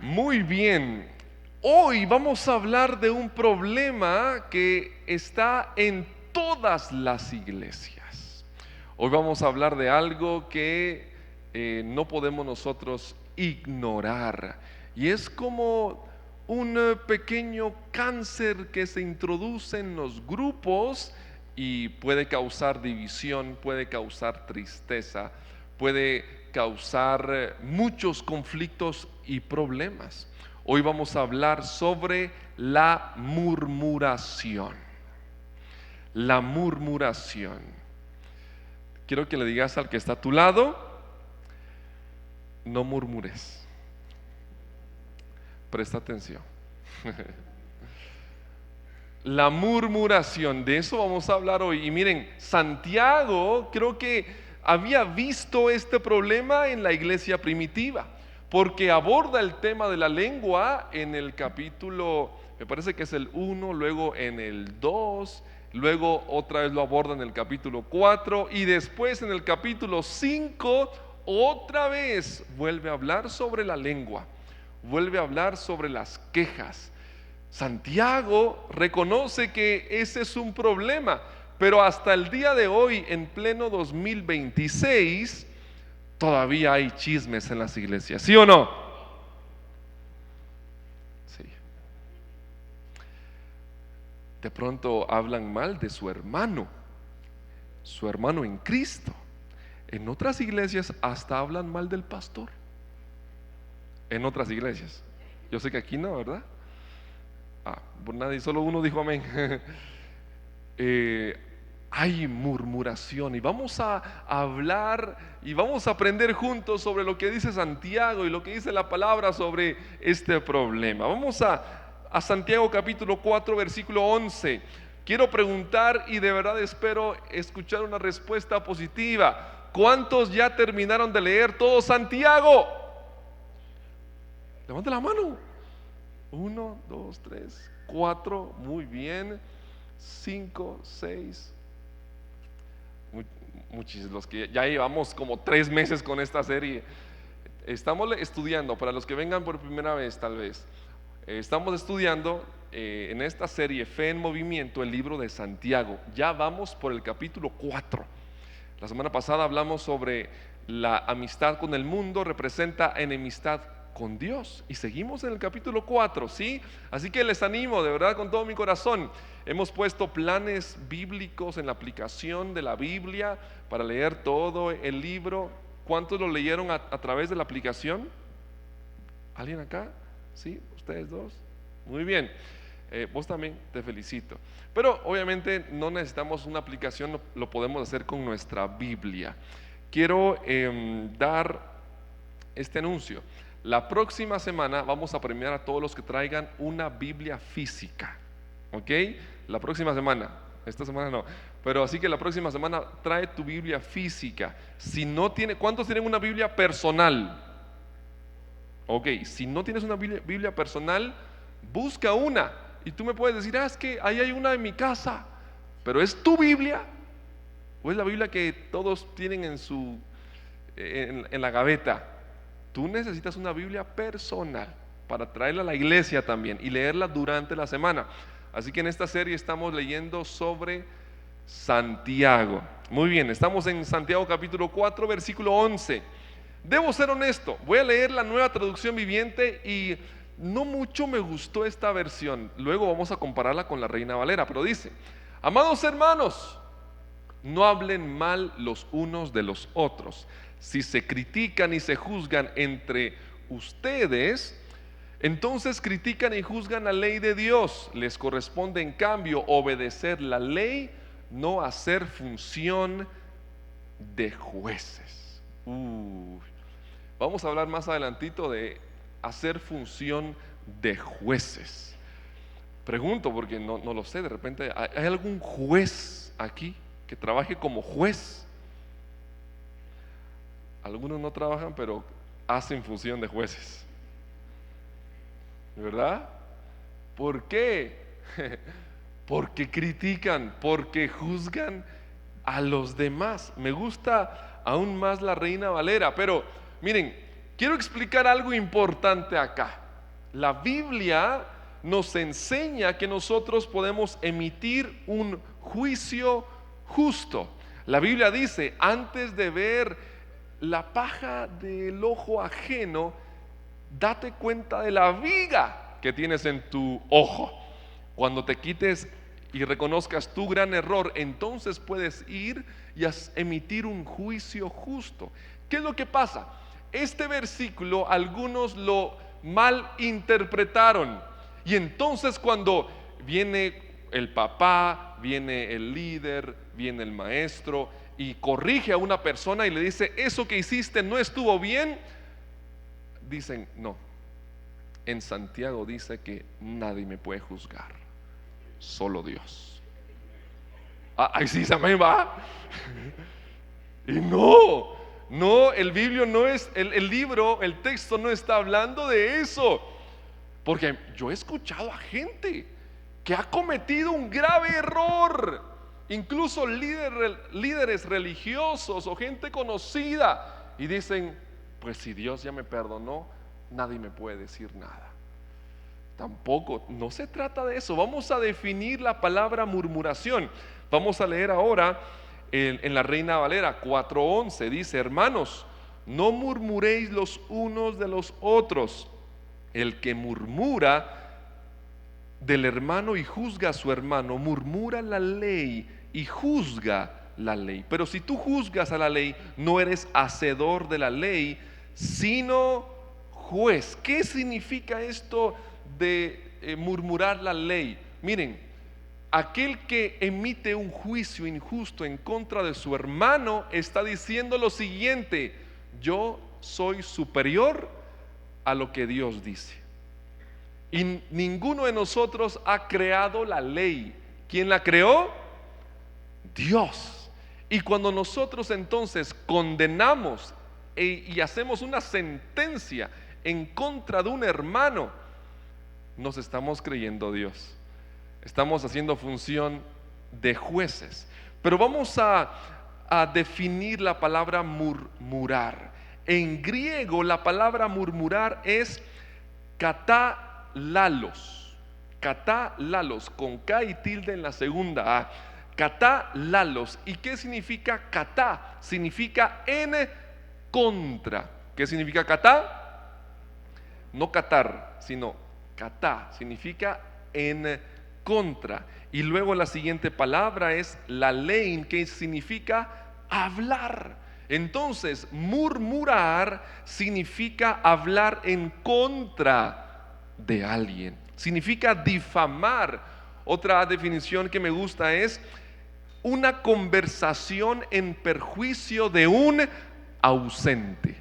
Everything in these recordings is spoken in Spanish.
Muy bien, hoy vamos a hablar de un problema que está en todas las iglesias. Hoy vamos a hablar de algo que no podemos nosotros ignorar, y es como un pequeño cáncer que se introduce en los grupos y puede causar división, puede causar tristeza, puede causar muchos conflictos y problemas. Hoy vamos a hablar sobre la murmuración. La murmuración. Quiero que le digas al que está a tu lado: no murmures. Presta atención. La murmuración, de eso vamos a hablar hoy. Y miren, Santiago creo que había visto este problema en la iglesia primitiva, porque aborda el tema de la lengua en el capítulo, me parece que es el 1, luego en el 2, luego otra vez lo aborda en el capítulo 4, y después en el capítulo 5 otra vez vuelve a hablar sobre la lengua, vuelve a hablar sobre las quejas. Santiago reconoce que ese es un problema, pero hasta el día de hoy, en pleno 2026, todavía hay chismes en las iglesias, ¿sí o no? Sí. De pronto hablan mal de su hermano en Cristo. En otras iglesias hasta hablan mal del pastor. En otras iglesias. Yo sé que aquí no, ¿verdad? Por nadie, solo uno dijo amén. Hay murmuración, y vamos a hablar y vamos a aprender juntos sobre lo que dice Santiago y lo que dice la palabra sobre este problema. Vamos a Santiago capítulo 4 versículo 11. Quiero preguntar, y de verdad espero escuchar una respuesta positiva: ¿cuántos ya terminaron de leer todo Santiago? Levante la mano. 1, 2, 3, 4, muy bien. 5, 6. Muchísimos, los que ya llevamos como 3 meses con esta serie. Estamos estudiando, para los que vengan por primera vez tal vez, estamos estudiando en esta serie Fe en Movimiento el libro de Santiago. Ya vamos por el capítulo 4. La semana pasada hablamos sobre la amistad con el mundo representa enemistad con Dios, y seguimos en el capítulo 4, ¿sí? Así que les animo de verdad con todo mi corazón. Hemos puesto planes bíblicos en la aplicación de la Biblia para leer todo el libro. ¿Cuántos lo leyeron a través de la aplicación? ¿Alguien acá? ¿Sí? ¿Ustedes dos? Muy bien. Vos también, te felicito. Pero obviamente no necesitamos una aplicación, lo podemos hacer con nuestra Biblia. Quiero dar este anuncio. La próxima semana vamos a premiar a todos los que traigan una Biblia física, ¿ok? La próxima semana, esta semana no, pero así que la próxima semana trae tu Biblia física. Si no tiene, ¿cuántos tienen una Biblia personal? Ok, si no tienes una Biblia personal, busca una. Y tú me puedes decir: es que ahí hay una en mi casa, pero ¿es tu Biblia? ¿O es la Biblia que todos tienen en la gaveta? Tú necesitas una Biblia personal para traerla a la iglesia también y leerla durante la semana. Así que en esta serie estamos leyendo sobre Santiago. Muy bien, estamos en Santiago capítulo 4 versículo 11. Debo ser honesto, voy a leer la Nueva Traducción Viviente y no mucho me gustó esta versión. Luego vamos a compararla con la Reina Valera, pero dice: amados hermanos, no hablen mal los unos de los otros. Si se critican y se juzgan entre ustedes, entonces critican y juzgan la ley de Dios. Les corresponde en cambio obedecer la ley, no hacer función de jueces. Vamos a hablar más adelantito de hacer función de jueces. Pregunto porque no lo sé, de repente ¿hay algún juez aquí que trabaje como juez? Algunos no trabajan, pero hacen función de jueces, ¿verdad? ¿Por qué? Porque critican, porque juzgan a los demás. Me gusta aún más la Reina Valera, pero miren, quiero explicar algo importante acá. La Biblia nos enseña que nosotros podemos emitir un juicio justo. La Biblia dice, antes de ver la paja del ojo ajeno, date cuenta de la viga que tienes en tu ojo. Cuando te quites y reconozcas tu gran error, entonces puedes ir y emitir un juicio justo. ¿Qué es lo que pasa? Este versículo algunos lo malinterpretaron, y entonces cuando viene el papá, viene el líder, viene el maestro y corrige a una persona y le dice, eso que hiciste no estuvo bien, dicen, no, en Santiago dice que nadie me puede juzgar, solo Dios. Ahí sí, amén, va. Y no, el Biblio no es, el libro, el texto no está hablando de eso. Porque yo he escuchado a gente que ha cometido un grave error, incluso líderes religiosos o gente conocida, y dicen, pues si Dios ya me perdonó, nadie me puede decir nada. Tampoco, no se trata de eso. Vamos a definir la palabra murmuración. Vamos a leer ahora en la Reina Valera 4:11. Dice, hermanos, no murmuréis los unos de los otros. El que murmura del hermano y juzga a su hermano, murmura la ley y juzga la ley. Pero si tú juzgas a la ley, no eres hacedor de la ley, sino juez. ¿Qué significa esto de murmurar la ley? Miren, aquel que emite un juicio injusto en contra de su hermano está diciendo lo siguiente: yo soy superior a lo que Dios dice. Y ninguno de nosotros ha creado la ley. ¿Quién la creó? Dios. Y cuando nosotros entonces condenamos y hacemos una sentencia en contra de un hermano, nos estamos creyendo Dios. Estamos haciendo función de jueces. Pero vamos a definir la palabra murmurar. En griego la palabra murmurar es katalalos. Katalalos, con K y tilde en la segunda A. Katalalos. ¿Y qué significa katá? Significa en contra. ¿Qué significa katá? No catar, sino katá. Significa en contra. Y luego la siguiente palabra es lalein, que significa hablar. Entonces, murmurar significa hablar en contra de alguien, significa difamar. Otra definición que me gusta es una conversación en perjuicio de un ausente.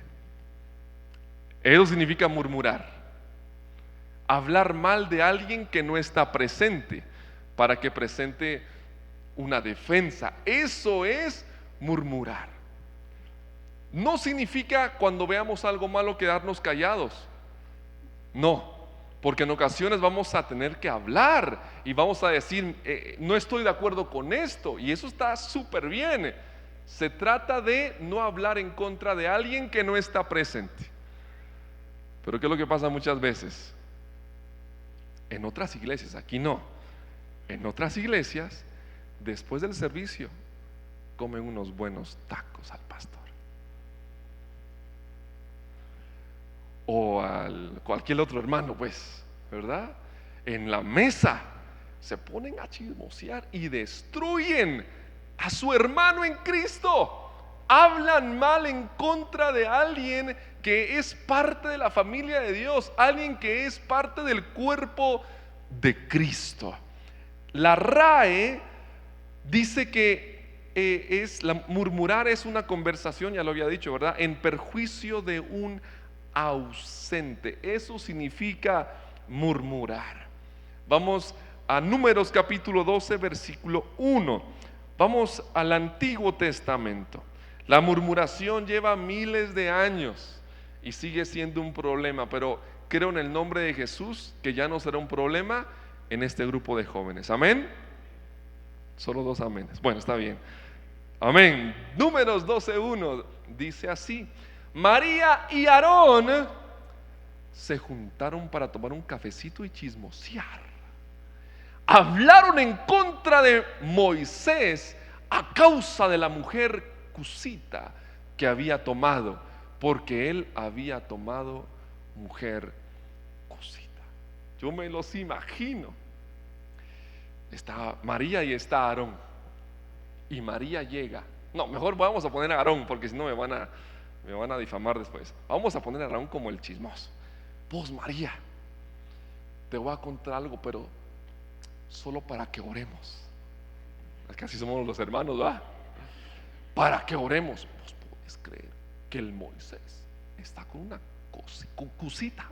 Eso significa murmurar. Hablar mal de alguien que no está presente para que presente una defensa. Eso es murmurar. No significa cuando veamos algo malo quedarnos callados. No, porque en ocasiones vamos a tener que hablar y vamos a decir, no estoy de acuerdo con esto, y eso está súper bien. Se trata de no hablar en contra de alguien que no está presente. Pero ¿qué es lo que pasa muchas veces? En otras iglesias, aquí no. En otras iglesias, después del servicio, comen unos buenos tacos al pastor. O al cualquier otro hermano, pues, ¿verdad? En la mesa se ponen a chismosear y destruyen a su hermano en Cristo. Hablan mal en contra de alguien que es parte de la familia de Dios, alguien que es parte del cuerpo de Cristo. La RAE dice que murmurar es una conversación, ya lo había dicho, ¿verdad?, en perjuicio de un ausente. Eso significa murmurar. Vamos a Números capítulo 12 versículo 1. Vamos al Antiguo Testamento. La murmuración lleva miles de años y sigue siendo un problema, pero creo en el nombre de Jesús que ya no será un problema en este grupo de jóvenes. Amén. Solo 2 aménes. Bueno, está bien. Amén. Números 12:1 dice así: María y Aarón se juntaron para tomar un cafecito y chismosear. Hablaron en contra de Moisés a causa de la mujer cusita que había tomado, porque él había tomado mujer cusita. Yo me los imagino. Está María y está Aarón. Y María llega. No, mejor vamos a poner a Aarón, porque si no me van a difamar después. Vamos a poner a Aarón como el chismoso. Vos, María, te voy a contar algo, pero solo para que oremos. Casi somos los hermanos, ¿va? Para que oremos. Vos podés creer que el Moisés está con una cusita.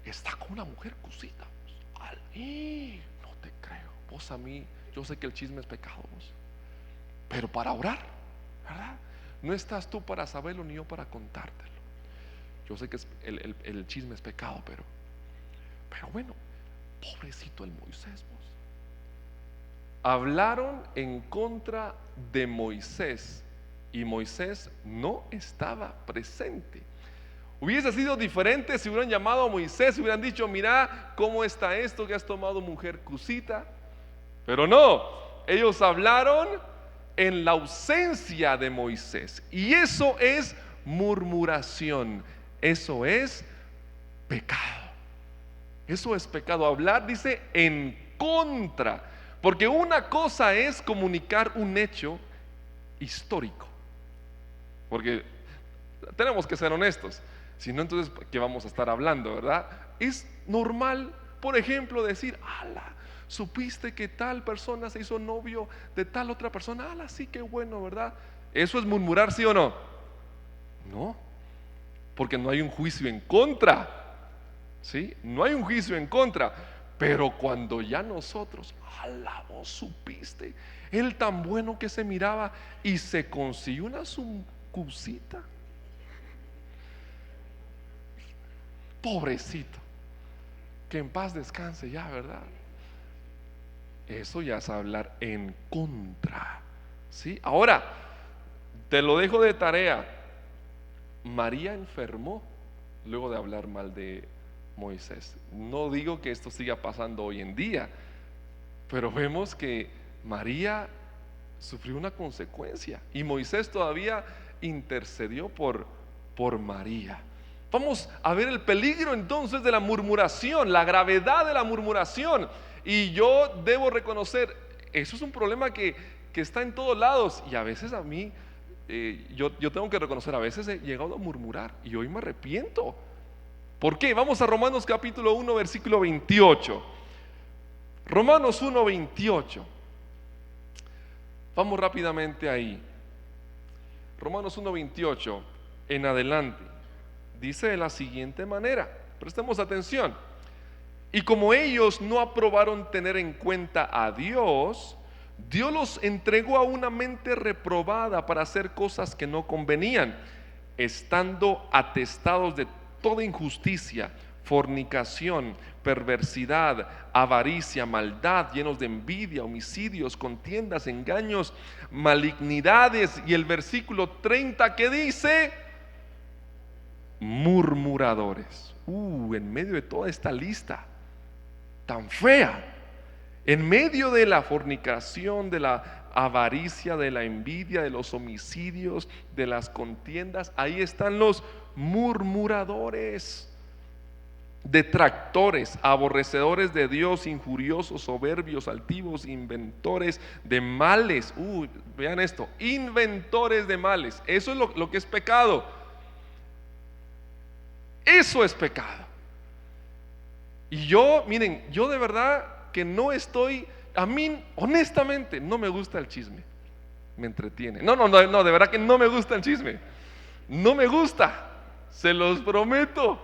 Está con una mujer cusita. No te creo. Vos a mí, yo sé que el chisme es pecado, vos, pero para orar, ¿verdad? No estás tú para saberlo ni yo para contártelo. Yo sé que el chisme es pecado, pero bueno, pobrecito el Moisés, vos. Hablaron en contra de Moisés y Moisés no estaba presente. Hubiese sido diferente si hubieran llamado a Moisés y hubieran dicho: mira cómo está esto que has tomado mujer cusita. Pero no, ellos hablaron en la ausencia de Moisés. Y eso es murmuración. Eso es pecado. Eso es pecado. Hablar, dice, en contra. Porque una cosa es comunicar un hecho histórico. Porque tenemos que ser honestos. Si no, entonces, ¿qué vamos a estar hablando, verdad? Es normal, por ejemplo, decir: ala, ¿supiste que tal persona se hizo novio de tal otra persona? Ala, sí, qué bueno, ¿verdad? ¿Eso es murmurar, sí o no? No, porque no hay un juicio en contra. ¿Sí? No hay un juicio en contra. Pero cuando ya nosotros: ala, vos supiste, él tan bueno que se miraba y se consiguió una cusita. Pobrecito, que en paz descanse ya, ¿verdad? Eso ya es hablar en contra. ¿Sí? Ahora, te lo dejo de tarea. María enfermó luego de hablar mal de Moisés. No digo que esto siga pasando hoy en día, pero vemos que María sufrió una consecuencia y Moisés todavía intercedió por María. Vamos a ver el peligro entonces de la murmuración, la gravedad de la murmuración. Y yo debo reconocer, eso es un problema que está en todos lados. Y a veces a mí, yo tengo que reconocer, a veces he llegado a murmurar y hoy me arrepiento. ¿Por qué? Vamos a Romanos capítulo 1, versículo 28. Romanos 1, 28. Vamos rápidamente ahí. Romanos 1, 28 en adelante. Dice de la siguiente manera, prestemos atención: y como ellos no aprobaron tener en cuenta a Dios, Dios los entregó a una mente reprobada para hacer cosas que no convenían, estando atestados de toda injusticia, fornicación, perversidad, avaricia, maldad, llenos de envidia, homicidios, contiendas, engaños, malignidades. Y el versículo 30 que dice: murmuradores. En medio de toda esta lista tan fea, en medio de la fornicación, de la avaricia, de la envidia, de los homicidios, de las contiendas, ahí están los murmuradores, detractores, aborrecedores de Dios, injuriosos, soberbios, altivos, inventores de males. Vean esto: inventores de males. Eso es lo que es pecado. Eso es pecado. Y yo, miren, yo de verdad que no estoy, a mí honestamente no me gusta el chisme. Me entretiene. No, de verdad que no me gusta el chisme. No me gusta, se los prometo.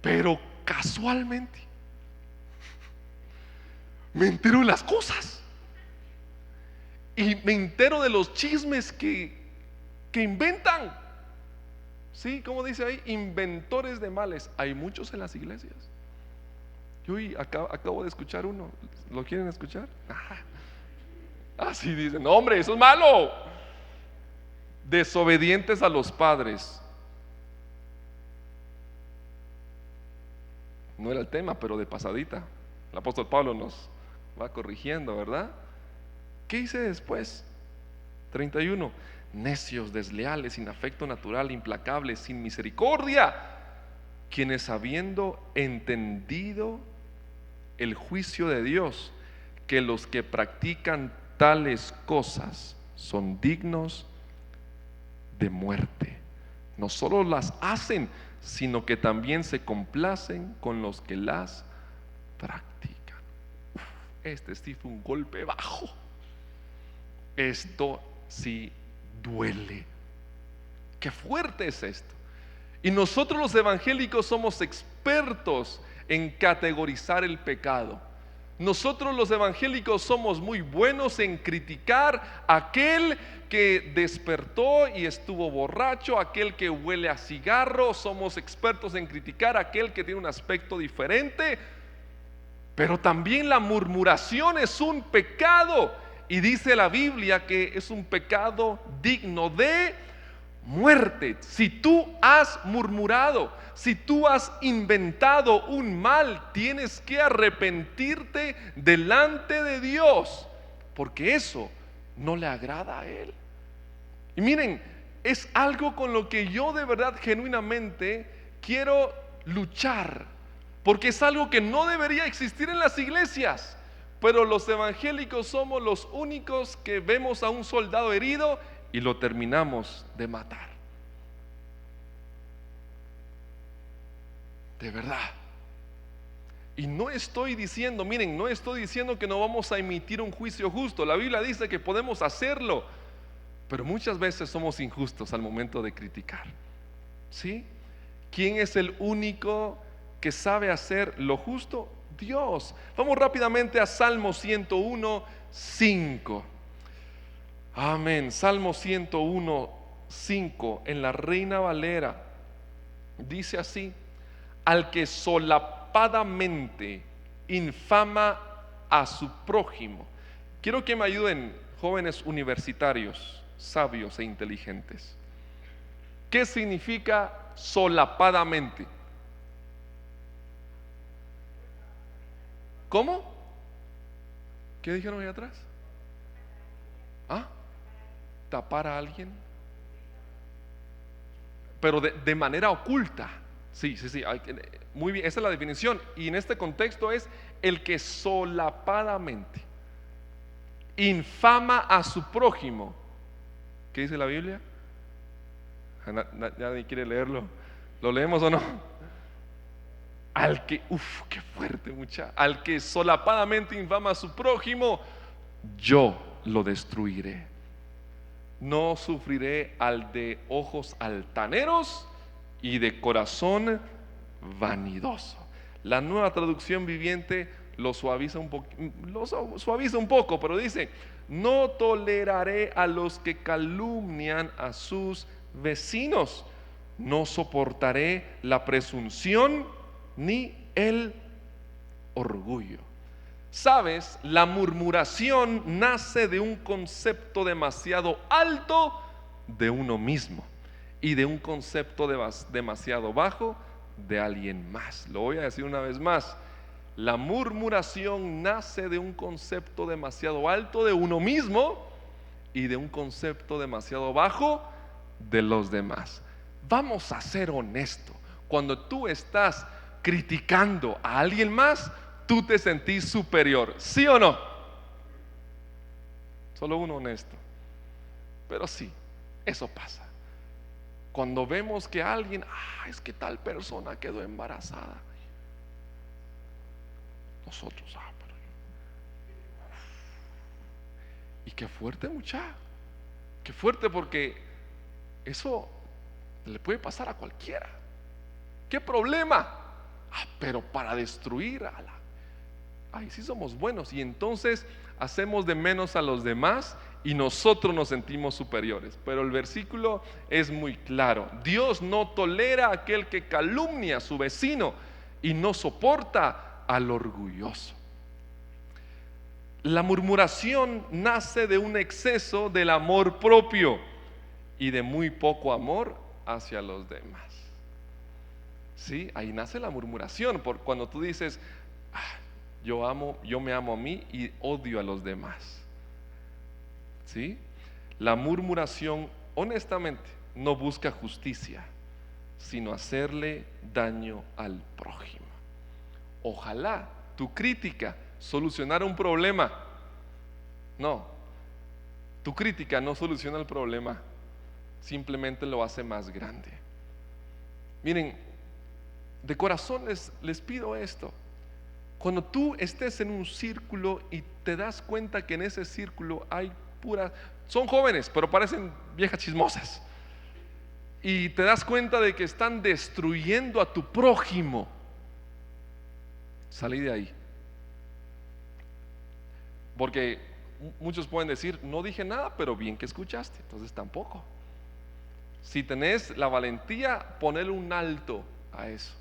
Pero casualmente me entero de las cosas. Y me entero de los chismes que inventan. Sí, como dice ahí, inventores de males. Hay muchos en las iglesias. Yo acabo de escuchar uno. ¿Lo quieren escuchar? Así dicen: no, hombre, eso es malo. Desobedientes a los padres, No era el tema, pero de pasadita. El apóstol Pablo nos va corrigiendo, ¿verdad? ¿Qué hice después? 31. Necios, desleales, sin afecto natural, implacables, sin misericordia, quienes habiendo entendido el juicio de Dios, que los que practican tales cosas son dignos de muerte. No solo las hacen, sino que también se complacen con los que las practican. Este sí fue un golpe bajo. Esto sí duele. Qué fuerte es esto. Y nosotros los evangélicos somos expertos en categorizar el pecado. Nosotros los evangélicos somos muy buenos en criticar a aquel que despertó y estuvo borracho, aquel que huele a cigarro. Somos expertos en criticar a aquel que tiene un aspecto diferente. Pero también la murmuración es un pecado. Y dice la Biblia que es un pecado digno de muerte. Si tú has murmurado, si tú has inventado un mal, tienes que arrepentirte delante de Dios, porque eso no le agrada a Él. Y miren, es algo con lo que yo de verdad genuinamente quiero luchar, porque es algo que no debería existir en las iglesias. Pero los evangélicos somos los únicos que vemos a un soldado herido y lo terminamos de matar. De verdad. Y no estoy diciendo, miren, no estoy diciendo que no vamos a emitir un juicio justo. La Biblia dice que podemos hacerlo, pero muchas veces somos injustos al momento de criticar. ¿Sí? ¿Quién es el único que sabe hacer lo justo? Dios. Vamos rápidamente a Salmo 101, 5. Amén. Salmo 101, 5 en la Reina Valera dice así: al que solapadamente infama a su prójimo. Quiero que me ayuden jóvenes universitarios, sabios e inteligentes. ¿Qué significa solapadamente? ¿Cómo? ¿Qué dijeron ahí atrás? ¿Ah? ¿Tapar a alguien? Pero de manera oculta. Sí. Muy bien, esa es la definición. Y en este contexto es el que solapadamente infama a su prójimo. ¿Qué dice la Biblia? Nadie quiere leerlo. ¿Lo leemos o no? Al que, qué fuerte, mucha. Al que solapadamente infama a su prójimo, yo lo destruiré. No sufriré al de ojos altaneros y de corazón vanidoso. La Nueva Traducción Viviente lo suaviza un poco, pero dice: no toleraré a los que calumnian a sus vecinos. No soportaré la presunción ni el orgullo. Sabes, la murmuración nace de un concepto demasiado alto de uno mismo y de un concepto demasiado bajo de alguien más. Lo voy a decir una vez más: la murmuración nace de un concepto demasiado alto de uno mismo y de un concepto demasiado bajo de los demás. Vamos a ser honestos. Cuando tú estás criticando a alguien más, tú te sentís superior, ¿sí o no? Solo uno honesto. Pero sí, eso pasa. Cuando vemos que alguien, es que tal persona quedó embarazada, nosotros, pero y qué fuerte, muchacho. Qué fuerte, porque eso le puede pasar a cualquiera. ¿Qué problema? Pero para destruir ahí sí somos buenos. Y entonces hacemos de menos a los demás y nosotros nos sentimos superiores. Pero el versículo es muy claro: Dios no tolera a aquel que calumnia a su vecino y no soporta al orgulloso. La murmuración nace de un exceso del amor propio y de muy poco amor hacia los demás. ¿Sí? Ahí nace la murmuración, por cuando tú dices, "Ah, yo me amo a mí y odio a los demás". ¿Sí? La murmuración, honestamente, no busca justicia, sino hacerle daño al prójimo. Ojalá tu crítica solucionara un problema. No, tu crítica no soluciona el problema, simplemente lo hace más grande. Miren, de corazón les pido esto. Cuando tú estés en un círculo y te das cuenta que en ese círculo hay son jóvenes, pero parecen viejas chismosas, y te das cuenta de que están destruyendo a tu prójimo, salí de ahí. Porque muchos pueden decir, no dije nada, pero bien que escuchaste. Entonces tampoco. Si tenés la valentía, ponle un alto a eso.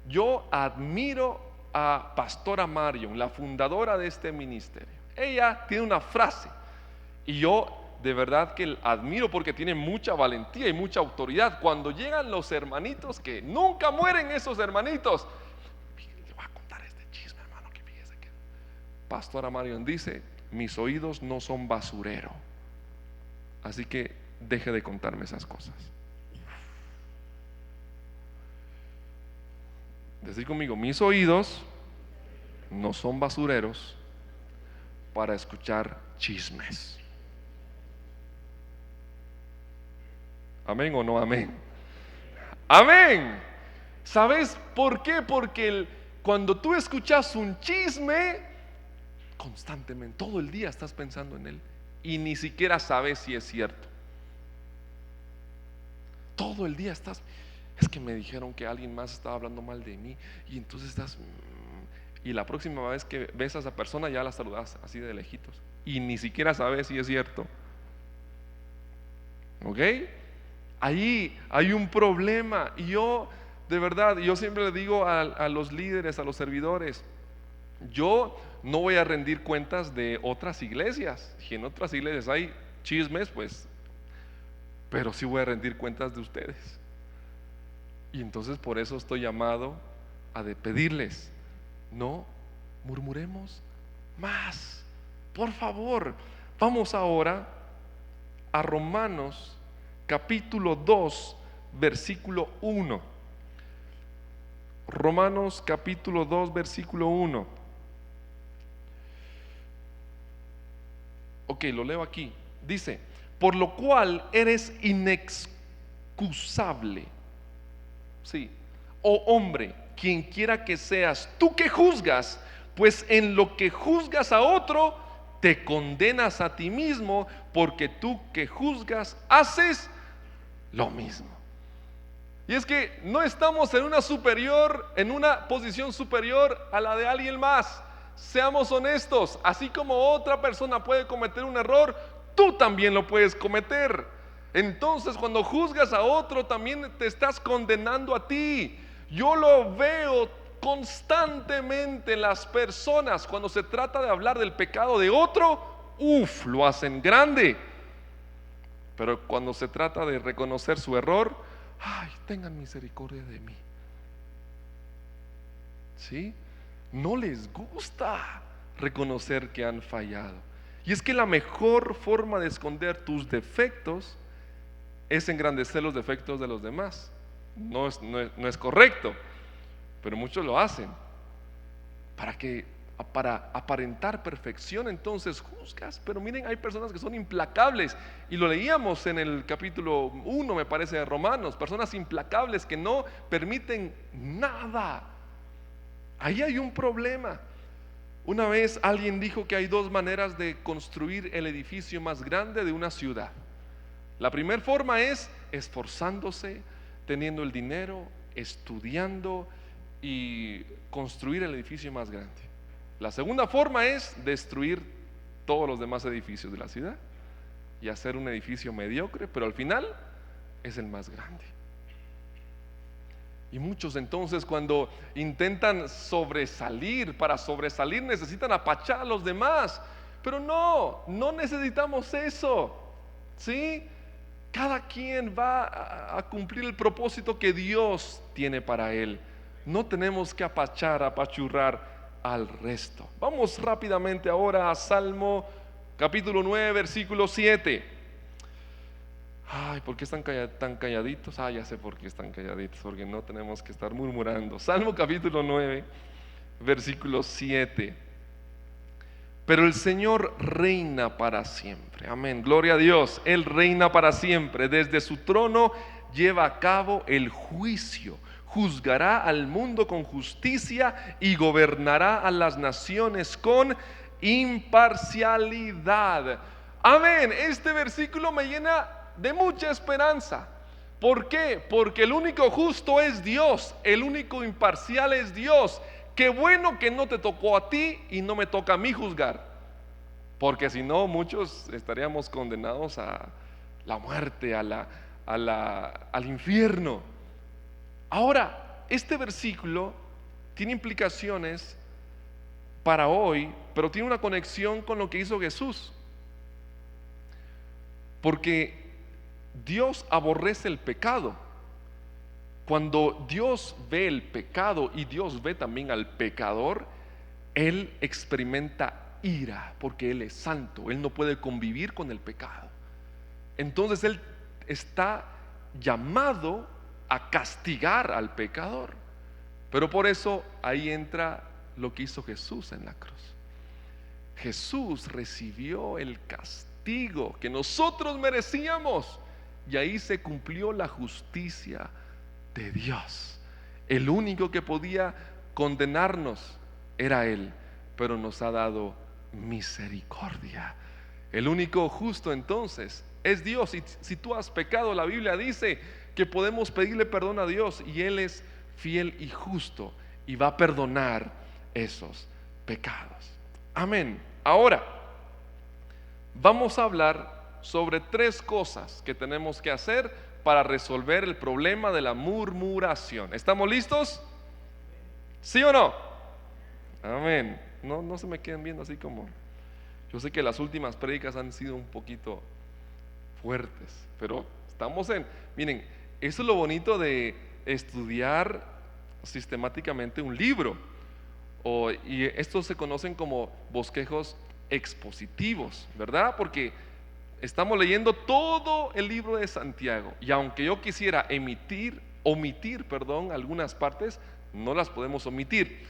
Yo admiro a Pastora Marion, la fundadora de este ministerio. Ella tiene una frase y yo de verdad que la admiro porque tiene mucha valentía y mucha autoridad. Cuando llegan los hermanitos, que nunca mueren esos hermanitos, le voy a contar este chisme, hermano, que fíjese que Pastora Marion dice: mis oídos no son basurero, así que deje de contarme esas cosas. Decir conmigo: mis oídos no son basureros para escuchar chismes. ¿Amén o no amén? Amén. ¿Sabes por qué? Porque cuando tú escuchas un chisme, constantemente, todo el día estás pensando en él y ni siquiera sabes si es cierto. Todo el día estás, es que me dijeron que alguien más estaba hablando mal de mí, y entonces estás, y la próxima vez que ves a esa persona ya la saludas así de lejitos y ni siquiera sabes si es cierto. ¿Ok? Ahí hay un problema. Y yo, de verdad, yo siempre le digo a los líderes, a los servidores, yo no voy a rendir cuentas de otras iglesias. Si en otras iglesias hay chismes, pues, pero sí voy a rendir cuentas de ustedes. Y entonces por eso estoy llamado a pedirles: no murmuremos más, por favor. Vamos ahora a Romanos capítulo 2 versículo 1. Romanos capítulo 2 versículo 1. Ok, lo leo aquí. Dice: por lo cual eres inexcusable, sí, oh hombre, quien quiera que seas, tú que juzgas, pues en lo que juzgas a otro, te condenas a ti mismo, porque tú que juzgas haces lo mismo. Y es que no estamos en una posición superior a la de alguien más. Seamos honestos, así como otra persona puede cometer un error, tú también lo puedes cometer. Entonces, cuando juzgas a otro, también te estás condenando a ti. Yo lo veo constantemente en las personas. Cuando se trata de hablar del pecado de otro, lo hacen grande. Pero cuando se trata de reconocer su error, ay, tengan misericordia de mí. ¿Sí? No les gusta reconocer que han fallado. Y es que la mejor forma de esconder tus defectos es engrandecer los defectos de los demás. No es correcto, pero muchos lo hacen. Para aparentar perfección, entonces juzgas. Pero miren, hay personas que son implacables, y lo leíamos en el capítulo 1, me parece, de Romanos. Personas implacables que no permiten nada. Ahí hay un problema. Una vez alguien dijo que hay dos maneras de construir el edificio más grande de una ciudad. La primera forma es esforzándose, teniendo el dinero, estudiando y construir el edificio más grande. La segunda forma es destruir todos los demás edificios de la ciudad y hacer un edificio mediocre, pero al final es el más grande. Y muchos entonces, cuando intentan sobresalir, para sobresalir necesitan apachar a los demás. Pero no necesitamos eso, ¿sí? Cada quien va a cumplir el propósito que Dios tiene para él. No tenemos que apachurrar al resto. Vamos rápidamente ahora a Salmo capítulo 9, versículo 7. Ay, ¿por qué están tan calladitos? Ya sé por qué están calladitos, porque no tenemos que estar murmurando. Salmo capítulo 9, versículo 7. Pero el Señor reina para siempre. Amén. Gloria a Dios. Él reina para siempre. Desde su trono lleva a cabo el juicio. Juzgará al mundo con justicia y gobernará a las naciones con imparcialidad. Amén. Este versículo me llena de mucha esperanza. ¿Por qué? Porque el único justo es Dios. El único imparcial es Dios. Qué bueno que no te tocó a ti y no me toca a mí juzgar, porque si no muchos estaríamos condenados a la muerte, al infierno. Ahora, este versículo tiene implicaciones para hoy, pero tiene una conexión con lo que hizo Jesús, porque Dios aborrece el pecado. Cuando Dios ve el pecado y Dios ve también al pecador, Él experimenta ira, porque Él es santo. Él no puede convivir con el pecado. Entonces Él está llamado a castigar al pecador. Pero por eso ahí entra lo que hizo Jesús en la cruz. Jesús recibió el castigo que nosotros merecíamos, y ahí se cumplió la justicia de Dios. El único que podía condenarnos era Él, pero nos ha dado misericordia. El único justo entonces es Dios. Y si tú has pecado, la Biblia dice que podemos pedirle perdón a Dios, y Él es fiel y justo y va a perdonar esos pecados. Amén. Ahora vamos a hablar sobre 3 cosas que tenemos que hacer para resolver el problema de la murmuración. ¿Estamos listos? ¿Sí o no? Amén. No se me queden viendo así como. Yo sé que las últimas prédicas han sido un poquito fuertes, pero estamos miren, eso es lo bonito de estudiar sistemáticamente un libro. Y estos se conocen como bosquejos expositivos, ¿verdad? Porque estamos leyendo todo el libro de Santiago, y aunque yo quisiera omitir algunas partes, no las podemos omitir.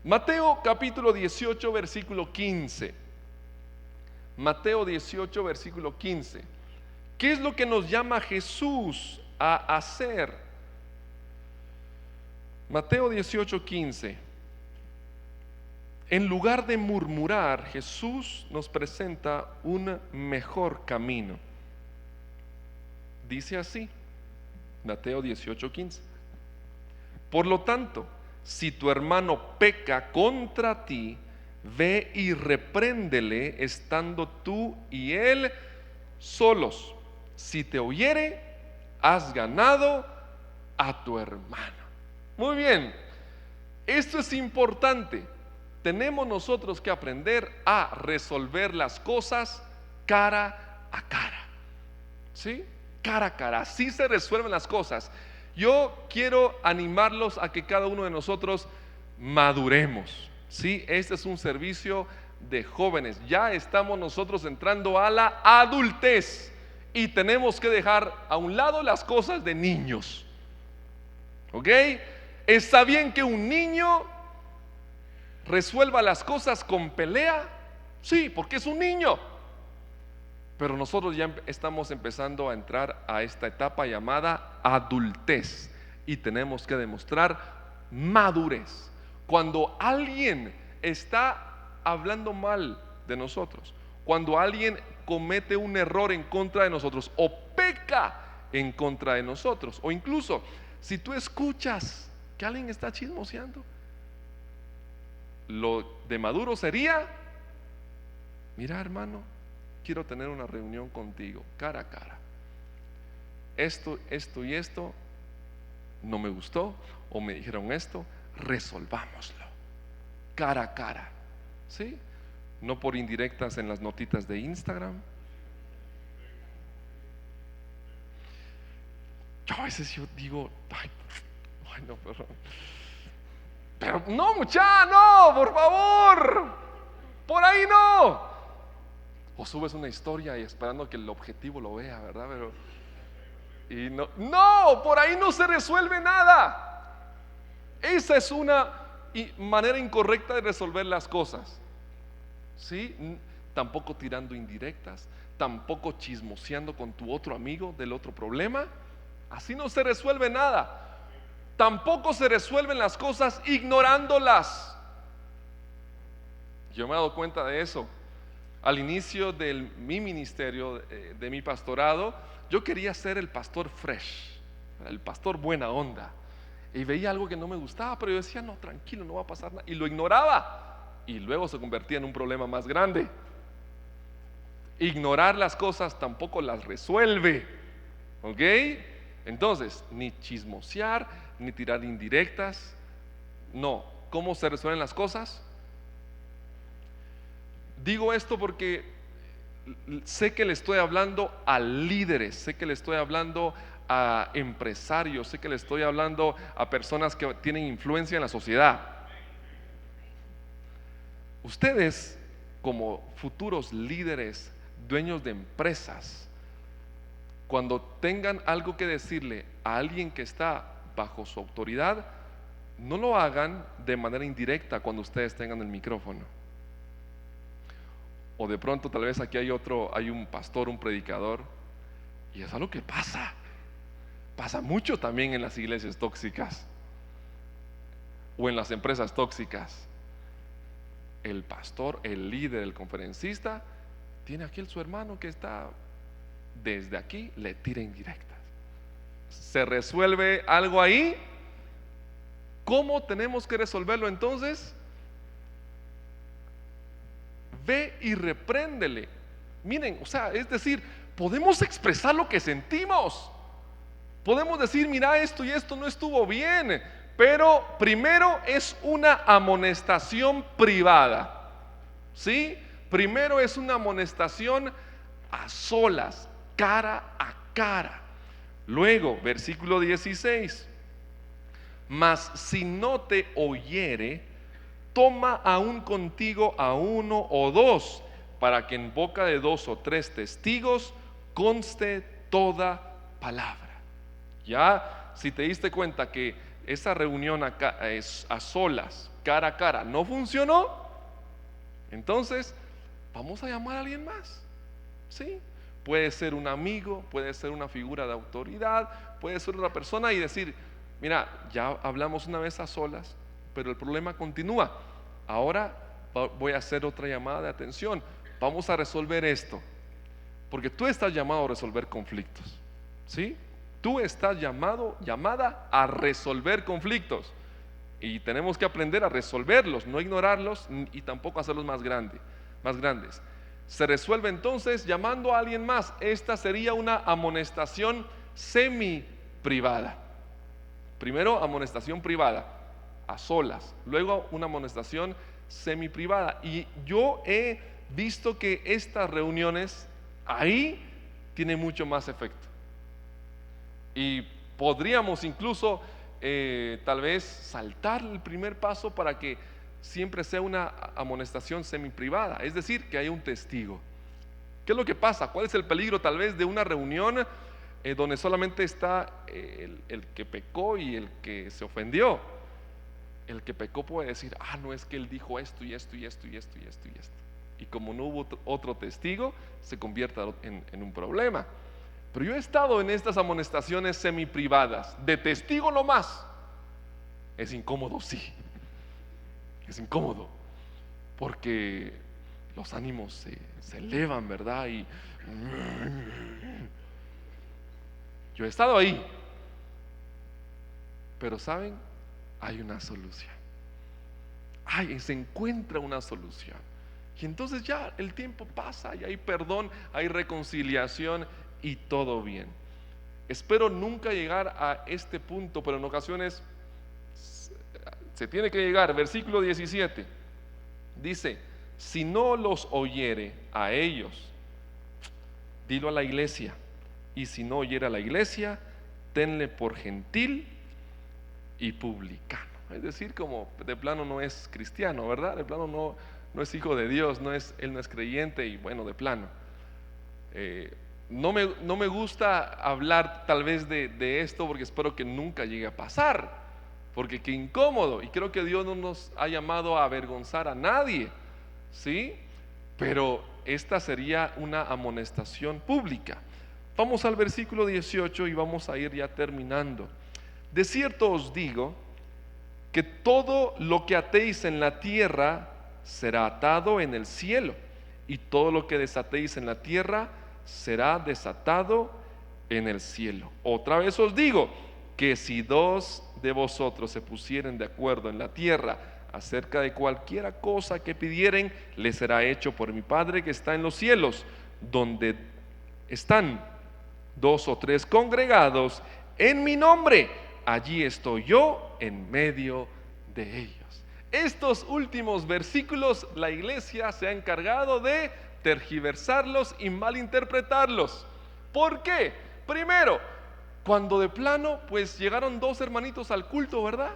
Mateo capítulo 18, versículo 15. Mateo 18, versículo 15. ¿Qué es lo que nos llama Jesús a hacer? Mateo 18, 15. En lugar de murmurar, Jesús nos presenta un mejor camino. Dice así, Mateo 18:15. Por lo tanto, si tu hermano peca contra ti, ve y repréndele estando tú y él solos. Si te oyere, has ganado a tu hermano. Muy bien, esto es importante. Tenemos nosotros que aprender a resolver las cosas cara a cara. ¿Sí? Cara a cara. Así se resuelven las cosas. Yo quiero animarlos a que cada uno de nosotros maduremos. ¿Sí? Este es un servicio de jóvenes. Ya estamos nosotros entrando a la adultez y tenemos que dejar a un lado las cosas de niños. ¿Ok? Está bien que un niño resuelva las cosas con pelea, sí, porque es un niño. Pero nosotros ya estamos empezando a entrar a esta etapa llamada adultez, y tenemos que demostrar madurez. Cuando alguien está hablando mal de nosotros, cuando alguien comete un error en contra de nosotros o peca en contra de nosotros, o incluso si tú escuchas que alguien está chismoseando, lo de maduro sería: mira, hermano, quiero tener una reunión contigo cara a cara. Esto y esto no me gustó, o me dijeron esto, resolvámoslo cara a cara. ¿Sí? No por indirectas en las notitas de Instagram. Yo a veces yo digo, ay, no, pero no, muchacha, no, por favor, por ahí no. O subes una historia y esperando que el objetivo lo vea, ¿verdad? Y no, por ahí no se resuelve nada. Esa es una manera incorrecta de resolver las cosas. ¿Sí? Tampoco tirando indirectas, tampoco chismoseando con tu otro amigo del otro problema. Así no se resuelve nada. Tampoco se resuelven las cosas ignorándolas. Yo me he dado cuenta de eso. Al inicio de mi ministerio, de mi pastorado, yo quería ser el pastor fresh, el pastor buena onda. Y veía algo que no me gustaba, pero yo decía, no, tranquilo, no va a pasar nada. Y lo ignoraba. Y luego se convertía en un problema más grande. Ignorar las cosas tampoco las resuelve. ¿Ok? Entonces, ni chismosear, ni tirar indirectas. No. ¿Cómo se resuelven las cosas? Digo esto porque sé que le estoy hablando a líderes, sé que le estoy hablando a empresarios, sé que le estoy hablando a personas que tienen influencia en la sociedad. Ustedes, como futuros líderes, dueños de empresas, cuando tengan algo que decirle a alguien que está bajo su autoridad, no lo hagan de manera indirecta cuando ustedes tengan el micrófono. O de pronto tal vez aquí hay un pastor, un predicador, y es algo que pasa mucho también en las iglesias tóxicas o en las empresas tóxicas. El pastor, el líder, el conferencista tiene aquí su hermano que está desde aquí, le tira indirectas. ¿Se resuelve algo ahí? ¿Cómo tenemos que resolverlo entonces? Ve y repréndele. Miren, o sea, es decir, podemos expresar lo que sentimos. Podemos decir, mira, esto y esto no estuvo bien, pero primero es una amonestación privada. ¿Sí? Primero es una amonestación a solas, cara a cara. Luego, versículo 16. Mas si no te oyere, toma aún contigo a uno o dos, para que en boca de 2 o 3 testigos conste toda palabra. Ya, si te diste cuenta que esa reunión acá es a solas, cara a cara, no funcionó, entonces vamos a llamar a alguien más. ¿Sí? Puede ser un amigo, puede ser una figura de autoridad, puede ser una persona y decir, mira, ya hablamos una vez a solas, pero el problema continúa. Ahora voy a hacer otra llamada de atención. Vamos a resolver esto. Porque tú estás llamado a resolver conflictos. ¿Sí? Tú estás llamada a resolver conflictos. Y tenemos que aprender a resolverlos, no ignorarlos y tampoco hacerlos más grandes. Se resuelve entonces llamando a alguien más. Esta sería una amonestación semi privada. Primero amonestación privada, a solas. Luego una amonestación semi privada. Y yo he visto que estas reuniones ahí tienen mucho más efecto. Y podríamos incluso tal vez saltar el primer paso para que siempre sea una amonestación semi privada, es decir, que haya un testigo. ¿Qué es lo que pasa? ¿Cuál es el peligro tal vez de una reunión donde solamente está el que pecó y el que se ofendió? El que pecó puede decir, no, es que él dijo esto y esto y esto y esto y esto y esto. Y como no hubo otro testigo, se convierte en un problema. Pero yo he estado en estas amonestaciones semi privadas, de testigo nomás. Es incómodo, sí. Es incómodo, porque los ánimos se elevan, ¿verdad? Y yo he estado ahí. Pero ¿saben? Hay una solución. Se encuentra una solución. Y entonces ya el tiempo pasa y hay perdón, hay reconciliación y todo bien. Espero nunca llegar a este punto, pero en ocasiones se tiene que llegar. Versículo 17 dice, si no los oyere a ellos, dilo a la iglesia, y si no oyere a la iglesia, tenle por gentil y publicano. Es decir, como de plano no es cristiano, ¿verdad? De plano no es hijo de Dios, él no es creyente y bueno, de plano. No me gusta hablar tal vez de esto porque espero que nunca llegue a pasar, porque qué incómodo, y creo que Dios no nos ha llamado a avergonzar a nadie, ¿sí? Pero esta sería una amonestación pública. Vamos al versículo 18 y vamos a ir ya terminando. De cierto os digo que todo lo que atéis en la tierra será atado en el cielo, y todo lo que desatéis en la tierra será desatado en el cielo. Otra vez os digo que si dos de vosotros se pusieren de acuerdo en la tierra acerca de cualquiera cosa que pidieren, les será hecho por mi Padre que está en los cielos. Donde están dos o tres congregados en mi nombre, allí estoy yo en medio de ellos. Estos últimos versículos la iglesia se ha encargado de tergiversarlos y malinterpretarlos. ¿Por qué? Primero, cuando de plano pues llegaron dos hermanitos al culto, ¿verdad?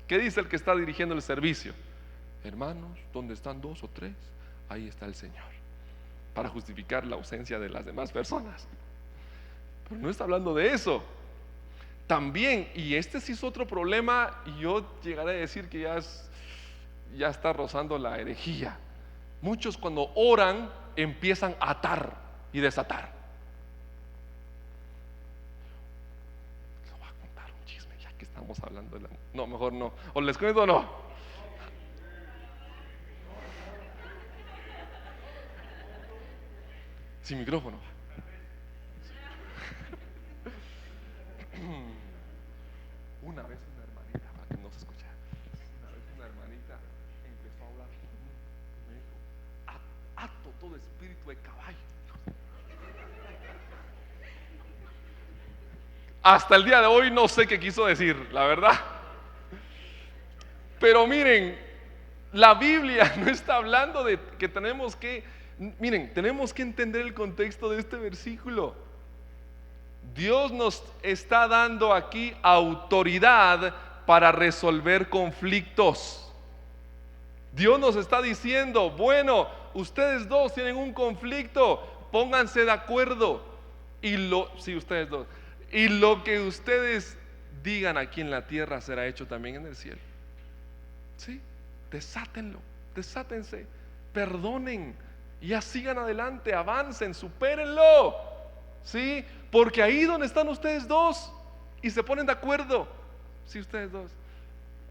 ¿Qué dice el que está dirigiendo el servicio? Hermanos, donde están dos o tres, ahí está el Señor, para justificar la ausencia de las demás personas. Pero no está hablando de eso. También, y este sí es otro problema, y yo llegaré a decir que ya está rozando la herejía. Muchos cuando oran empiezan a atar y desatar. Les voy a contar un chisme ya que estamos hablando de no, mejor no. ¿O les cuento o no? Sin micrófono. Una vez una hermanita, para que no se escuche, una vez una hermanita empezó a hablar y me dijo: ato todo espíritu de caballo. Hasta el día de hoy no sé qué quiso decir, la verdad. Pero miren, la Biblia no está hablando de que tenemos que entender el contexto de este versículo. Dios nos está dando aquí autoridad para resolver conflictos. Dios nos está diciendo: bueno, ustedes dos tienen un conflicto, pónganse de acuerdo. Ustedes dos. Y lo que ustedes digan aquí en la tierra será hecho también en el cielo. Sí, desátenlo, desátense, perdonen y ya sigan adelante, avancen, supérenlo. Sí, porque ahí donde están ustedes dos y se ponen de acuerdo, sí, ustedes dos,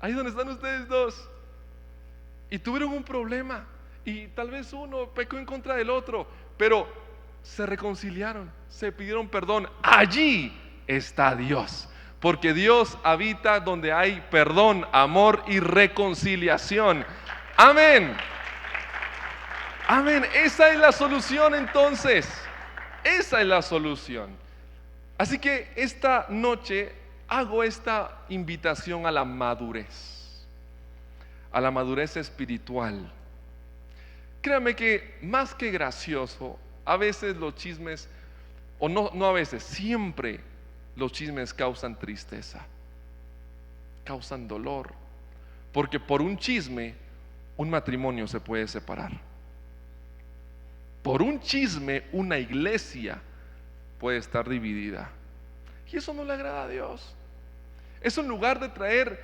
ahí donde están ustedes dos y tuvieron un problema y tal vez uno pecó en contra del otro, pero se reconciliaron, se pidieron perdón, allí está Dios, porque Dios habita donde hay perdón, amor y reconciliación. Amén. Amén. Esa es la solución entonces. Esa es la solución. Así que esta noche hago esta invitación a la madurez espiritual. Créame que más que gracioso, a veces los chismes, o no a veces, siempre los chismes causan tristeza, causan dolor, porque por un chisme un matrimonio se puede separar. Por un chisme una iglesia puede estar dividida. Y eso no le agrada a Dios. Eso en lugar de traer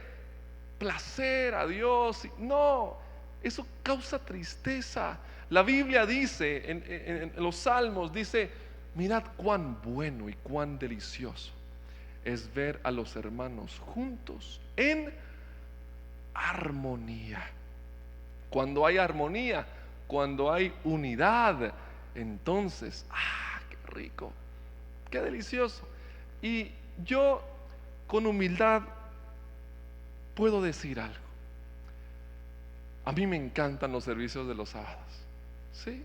placer a Dios, no, eso causa tristeza. La Biblia dice, en los Salmos dice: mirad cuán bueno y cuán delicioso es ver a los hermanos juntos en armonía. Cuando hay armonía, cuando hay unidad, entonces, qué rico, qué delicioso. Y yo con humildad puedo decir algo. A mí me encantan los servicios de los sábados, ¿sí?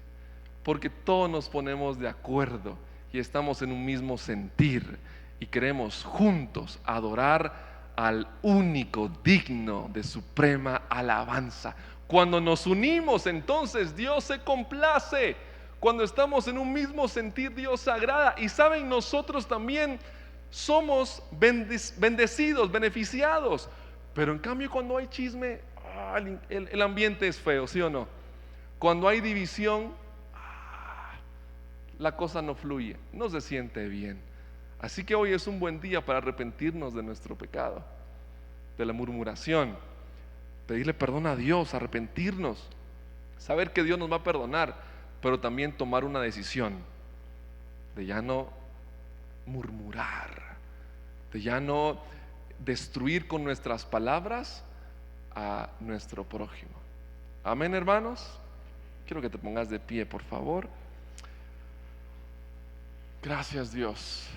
Porque todos nos ponemos de acuerdo y estamos en un mismo sentir y queremos juntos adorar al único digno de suprema alabanza. Cuando nos unimos, entonces Dios se complace. Cuando estamos en un mismo sentir, Dios se agrada. Y saben, nosotros también somos bendecidos, beneficiados. Pero en cambio cuando hay chisme, el ambiente es feo, ¿sí o no? Cuando hay división, la cosa no fluye, no se siente bien. Así que hoy es un buen día para arrepentirnos de nuestro pecado, de la murmuración, pedirle perdón a Dios, arrepentirnos, saber que Dios nos va a perdonar, pero también tomar una decisión de ya no murmurar, de ya no destruir con nuestras palabras a nuestro prójimo. Amén, hermanos. Quiero que te pongas de pie, por favor. Gracias, Dios.